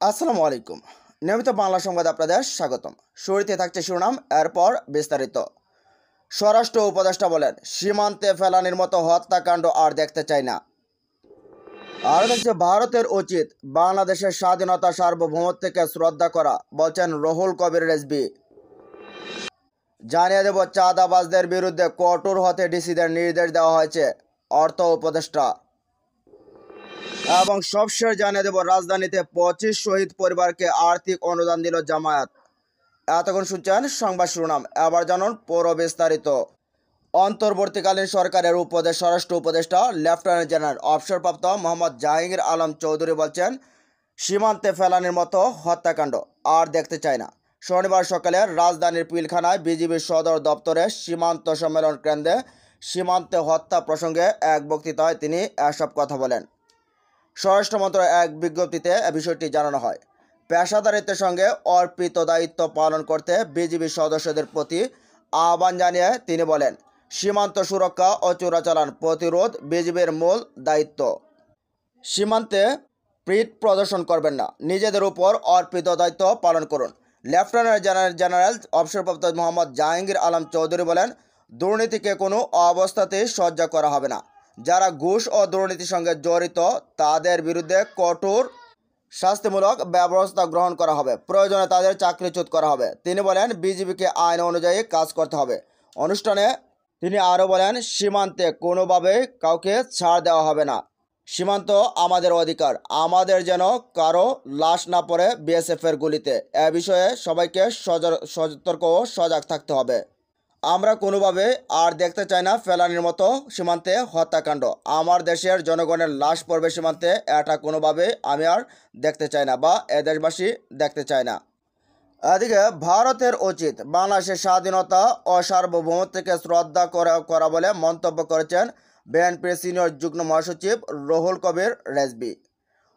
আসসালামু আলাইকুম। নিয়মিত বাংলা সংবাদ আপনাদের স্বাগতম। শুরুতে থাকছে শিরোনাম, এরপর বিস্তারিত। স্বরাষ্ট্র উপদেষ্টা বলেন, সীমান্তে ফেলানির মতো হত্যাকাণ্ড আর দেখতে চাই না। আর থাকছে, ভারতের উচিত বাংলাদেশের স্বাধীনতা সার্বভৌমত্বকে শ্রদ্ধা করা, বলছেন রুহুল কবির রেজভী। জানিয়ে দেব, চাঁদাবাজদের বিরুদ্ধে কঠোর হতে ডিসিদের নির্দেশ দেওয়া হয়েছে, অর্থ উপদেষ্টা। এবং সবশেষ জানিয়ে দেব, রাজধানীতে 25 শহীদ পরিবারকে আর্থিক অনুদান দিল জামায়াত। এতক্ষণ শুনছেন সংবাদ শিরোনাম, এবার জানুন পুরো বিস্তারিত। অন্তর্বর্তীকালীন সরকারের স্বরাষ্ট্র উপদেষ্টা লেফটেন্যান্ট জেনারেল অবসরপ্রাপ্ত মোহাম্মদ জাহাঙ্গীর আলম চৌধুরী বলছেন, সীমান্তে ফেলানির মতো হত্যাকাণ্ড আর দেখতে চায় না। শনিবার সকালে রাজধানীর পিলখানায় বিজিবির সদর দপ্তরে সীমান্ত সম্মেলন কেন্দ্রে সীমান্তে হত্যা প্রসঙ্গে এক বক্তৃতায় তিনি এসব কথা বলেন। স্বরাষ্ট্র মন্ত্রণালয়ের এক বিজ্ঞপ্তিতে বিষয়টি জানানো হয়। পেশাদারিত্বের সঙ্গে অর্পিত দায়িত্ব পালন করতে বিজিবি সদস্যদের প্রতি আহ্বান জানিয়ে তিনি বলেন, সীমান্ত সুরক্ষা ও চোরাচালান প্রতিরোধ বিজিবির মূল দায়িত্ব। সীমান্তে পিঠ প্রদর্শন করবেন না, নিজেদের উপর অর্পিত দায়িত্ব পালন করুন। লেফটেন্যান্ট জেনারেল অবসরপ্রাপ্ত মোহাম্মদ জাহাঙ্গীর আলম চৌধুরী বলেন, দুর্নীতিকে কোনো অবস্থাতেই সহ্য করা হবে না। যারা ঘুষ ও দুর্নীতির সঙ্গে জড়িত তাদের বিরুদ্ধে কঠোর শাস্তিমূলক ব্যবস্থা গ্রহণ করা হবে, প্রয়োজনে তাদের চাকরিচ্যুত করা হবে। তিনি বলেন, বিজিবিকে আইন অনুযায়ী কাজ করতে হবে। অনুষ্ঠানে তিনি আরও বলেন, সীমান্তে কোনোভাবেই কাউকে ছাড় দেওয়া হবে না। সীমান্ত আমাদের অধিকার, আমাদের যেন কারো লাশ না পড়ে বিএসএফের গুলিতে। এ বিষয়ে সবাইকে সতর্ক ও সজাগ থাকতে হবে। আমরা কোনোভাবে আর দেখতে চাই না ফেলানির মতো সীমান্তে হত্যাকাণ্ড। আমার দেশের জনগণের লাশ পড়বে সীমান্তে, এটা কোনোভাবে আমি আর দেখতে চাই না বা এ দেশবাসী দেখতে চায় না। এদিকে ভারতের উচিত বাংলাদেশের স্বাধীনতা ও সার্বভৌমত্বকে শ্রদ্ধা করা বলে মন্তব্য করেছেন বিএনপির সিনিয়র যুগ্ম মহাসচিব রুহুল কবির রেজভী।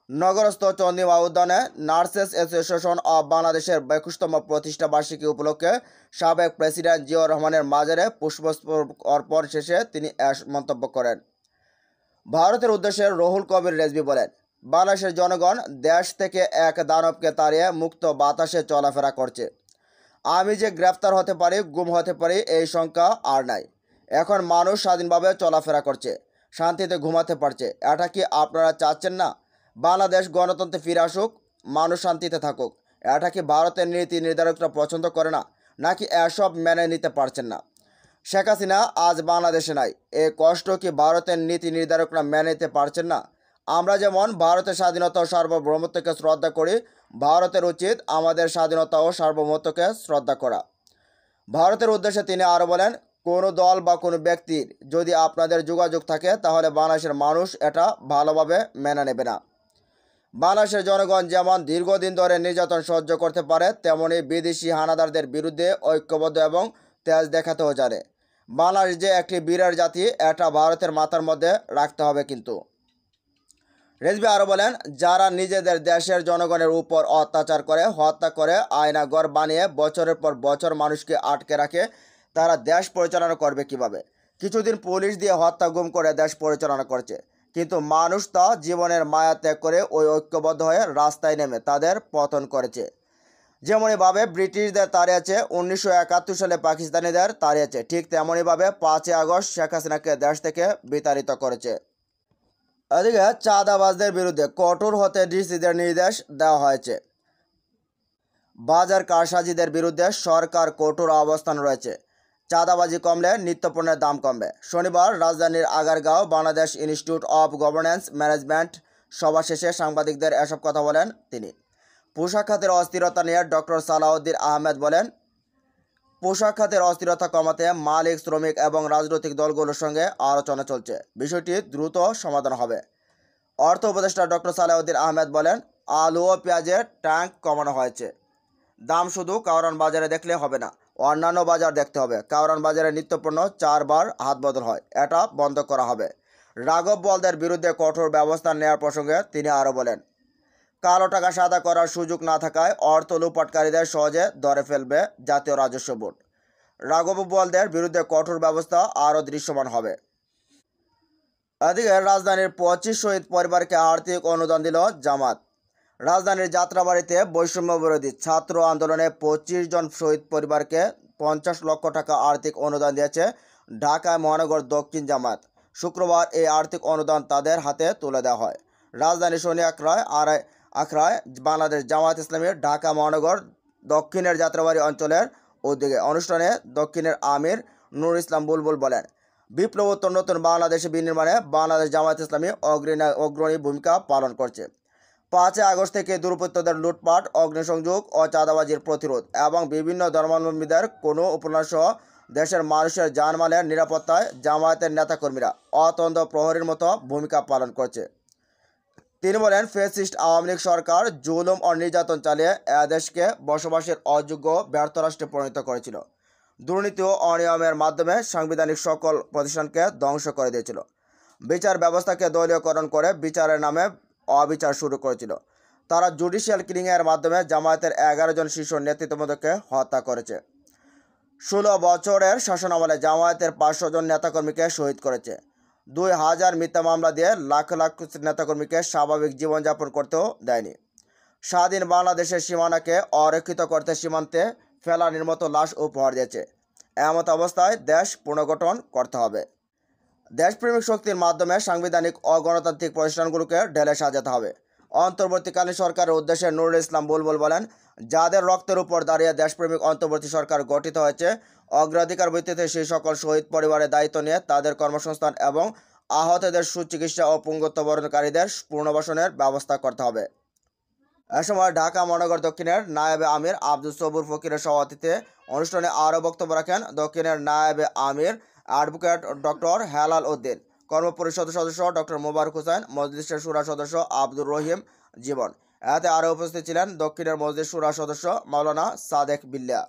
নগরস্থ চন্দ্রিমা উদ্যানে নার্সেস অ্যাসোসিয়েশন অব বাংলাদেশের 22তম প্রতিষ্ঠা বার্ষিকী উপলক্ষে সাবেক প্রেসিডেন্ট জিয়াউর রহমানের মাজারে পুষ্পস্তবক অর্পণ শেষে তিনি মন্তব্য করেন। ভারতের উদ্দেশ্যে রুহুল কবির রেজভী বলেন, বাংলাদেশের জনগণ দেশ থেকে এক দানবকে তাড়িয়ে মুক্ত বাতাসে চলাফেরা করছে। আমি যে গ্রেফতার হতে পারি, গুম হতে পারি, এই সংখ্যা আর নাই। এখন মানুষ স্বাধীনভাবে চলাফেরা করছে, শান্তিতে ঘুমাতে পারছে। এটা কি আপনারা চাচ্ছেন না? বাংলাদেশ গণতন্ত্রে ফিরে আসুক, মানুষ শান্তিতে থাকুক। এটা কি ভারতের নীতি নির্ধারকরা পছন্দ করে না, নাকি এসব মেনে নিতে পারছেন না? শেখ হাসিনা আজ বাংলাদেশে নাই, এ কষ্ট কি ভারতের নীতি নির্ধারকরা মেনে নিতে পারছেন না? আমরা যেমন ভারতের স্বাধীনতা ও সার্বভৌমত্বকে শ্রদ্ধা করি, ভারতের উচিত আমাদের স্বাধীনতা ও সার্বভৌমত্বকে শ্রদ্ধা করা। ভারতের উদ্দেশ্যে তিনি আরও বলেন, কোনো দল বা কোনো ব্যক্তির যদি আপনাদের যোগাযোগ থাকে, তাহলে বাংলাদেশের মানুষ এটা ভালোভাবে মেনে নেবে না। বাংলাদেশের জনগণ যেমন দীর্ঘদিন ধরে নির্যাতন সহ্য করতে পারে, তেমনি বিদেশি হানাদারদের বিরুদ্ধে ঐক্যবদ্ধ এবং তেজ দেখাতেও জানে। বাংলাদেশ যে একটি বীরের জাতি, এটা ভারতের মাথার মধ্যে রাখতে হবে। কিন্তু রেজভী আরও বলেন, যারা নিজেদের দেশের জনগণের উপর অত্যাচার করে, হত্যা করে, আয়নাঘর বানিয়ে বছরের পর বছর মানুষকে আটকে রাখে, তারা দেশ পরিচালনা করবে কিভাবে? কিছুদিন পুলিশ দিয়ে হত্যা গুম করে দেশ পরিচালনা করছে, কিন্তু মানুষ তা জীবনের মায়া ত্যাগ করে ওই ঐক্যবদ্ধ হয়ে রাস্তায় নেমে তাদের পতন করেছে। যেমনইভাবে ব্রিটিশদের তাড়িয়েছে, 1971 সালে পাকিস্তানিদের তাড়িয়েছে, ঠিক তেমনইভাবে 5ই আগস্ট শেখ হাসিনাকে দেশ থেকে বিতাড়িত করেছে। এদিকে চাঁদাবাজদের বিরুদ্ধে কঠোর হতে ডিসিদের নির্দেশ দেওয়া হয়েছে। বাজার কারসাজিদের বিরুদ্ধে সরকার কঠোর অবস্থান রয়েছে। চাঁদাবাজি কমলে নিত্যপণ্যের দাম কমবে। শনিবার রাজধানীর Agargaon Bangladesh institute of governance management সভা শেষে সাংবাদিকদের এসব কথা বলেন তিনি। পোশাক খাতের অস্থিরতা নিয়ে ডক্টর সালাউদ্দিন আহমেদ বলেন, পোশাক খাতের অস্থিরতা কমাতে মালিক, শ্রমিক এবং রাজনৈতিক দলগুলোর সঙ্গে আলোচনা চলছে। বিষয়টি দ্রুত সমাধান হবে। অর্থ উপদেষ্টা ডক্টর সালাউদ্দিন আহমেদ বলেন, আলু ও পেঁয়াজের ট্যাঙ্ক কমানো হয়েছে। দাম শুধু কাউরান বাজারে দেখলে হবে না, অন্যান্য বাজার দেখতে হবে। কাউরান বাজারে নিত্যপণ্য 4 বার হাত বদল হয়, এটা বন্ধ করা হবে। রাঘব বোয়ালদের বিরুদ্ধে কঠোর ব্যবস্থা নেওয়ার প্রসঙ্গে তিনি আরও বলেন, কালো টাকা সাদা করার সুযোগ না থাকায় অর্থ লুটপাটকারীদের সহজে ধরে ফেলবে জাতীয় রাজস্ব বোর্ড। রাঘব বোয়ালদের বিরুদ্ধে কঠোর ব্যবস্থা আরও দৃশ্যমান হবে। এদিকে রাজধানীর 25 শহীদ পরিবারকে আর্থিক অনুদান দিল জামাত। রাজধানীর যাত্রাবাড়িতে বৈষম্য বিরোধী ছাত্র আন্দোলনে 25 জন শহীদ পরিবারকে 50 লক্ষ টাকা আর্থিক অনুদান দিয়েছে ঢাকা মহানগর দক্ষিণ জামায়াত। শুক্রবার এই আর্থিক অনুদান তাদের হাতে তুলে দেওয়া হয়। রাজধানী শনি আখড়ায় বাংলাদেশ জামায়াত ইসলামী ঢাকা মহানগর দক্ষিণের যাত্রাবাড়ি অঞ্চলের উদ্যোগে অনুষ্ঠানে দক্ষিণের আমির নুর ইসলাম বুলবুল বলেন, বিপ্লবোত্তর নতুন বাংলাদেশে বিনির্মাণে বাংলাদেশ জামায়াত ইসলামী অগ্রণী ভূমিকা পালন করছে। 5 আগস্ট থেকে দুর্বৃত্তদের লুটপাট, অগ্নিসংযোগ ও চাঁদাবাজির প্রতিরোধ এবং বিভিন্ন ধর্মাবলম্বীদের কোনো উপন্যাস সহ দেশের মানুষের জানমালের নিরাপত্তায় জামায়াতের নেতাকর্মীরা অতন্দ্র প্রহরীর মতো ভূমিকা পালন করছে। তিনি বলেন, ফ্যাসিস্ট আওয়ামী লীগ সরকার জুলুম ও নির্যাতন চালিয়ে এদেশকে বসবাসের অযোগ্য ব্যর্থ রাষ্ট্রে পরিণত করেছিল। দুর্নীতি ও অনিয়মের মাধ্যমে সাংবিধানিক সকল প্রতিষ্ঠানকে ধ্বংস করে দিয়েছিল। বিচার ব্যবস্থাকে দলীয়করণ করে বিচারের নামে অবিচার শুরু করেছিল। তারা জুডিশিয়াল কিলিংয়ের মাধ্যমে জামায়াতের 11 জন শীর্ষ নেতৃত্বকে হত্যা করেছে। 16 বছরের শাসনামলে জামায়াতের 500 জন নেতাকর্মীকে শহীদ করেছে। 2000 মিথ্যা মামলা দিয়ে লাখ লাখ নেতাকর্মীকে স্বাভাবিক জীবনযাপন করতেও দেয়নি। স্বাধীন বাংলাদেশের সীমানাকে অরক্ষিত করতে সীমান্তে ফেলানির মতো লাশ উপহার দিয়েছে। এমত অবস্থায় দেশ পুনর্গঠন করতে হবে। দেশপ্রেমিক শক্তির মাধ্যমে সাংবিধানিক ও গণতান্ত্রিক প্রতিষ্ঠানগুলোকে ঢেলে সাজাতে হবে। অন্তর্বর্তীকালীন সরকারের উদ্দেশ্যে নুরুল ইসলাম বুলবুল বলেন, যাদের রক্তের উপর দাঁড়িয়ে দেশপ্রেমিক অন্তর্বর্তী সরকার গঠিত হয়েছে, অগ্রাধিকার ভিত্তিতে সেই সকল শহীদ পরিবারের দায়িত্ব নিয়ে তাদের কর্মসংস্থান এবং আহতদের সুচিকিৎসা ও পুঙ্গত্ব বরণকারীদের পুনর্বাসনের ব্যবস্থা করতে হবে। এ সময় ঢাকা মহানগর দক্ষিণের নায়েবে আমির আব্দুল সবুর ফকিরের সভাপতিত্বে অনুষ্ঠানে আরও বক্তব্য রাখেন দক্ষিণের নায়েবে আমির অ্যাডভোকেট ডক্টর হেলাল উদ্দিন, কর্মপরিষদ সদস্য ডক্টর মোবারক হোসেন, মজলিসের শুরা সদস্য আব্দুর রহিম জীবন। এতে আরও উপস্থিত ছিলেন দক্ষিণের মজলিস শুরা সদস্য মাওলানা সাদেক বিল্লা।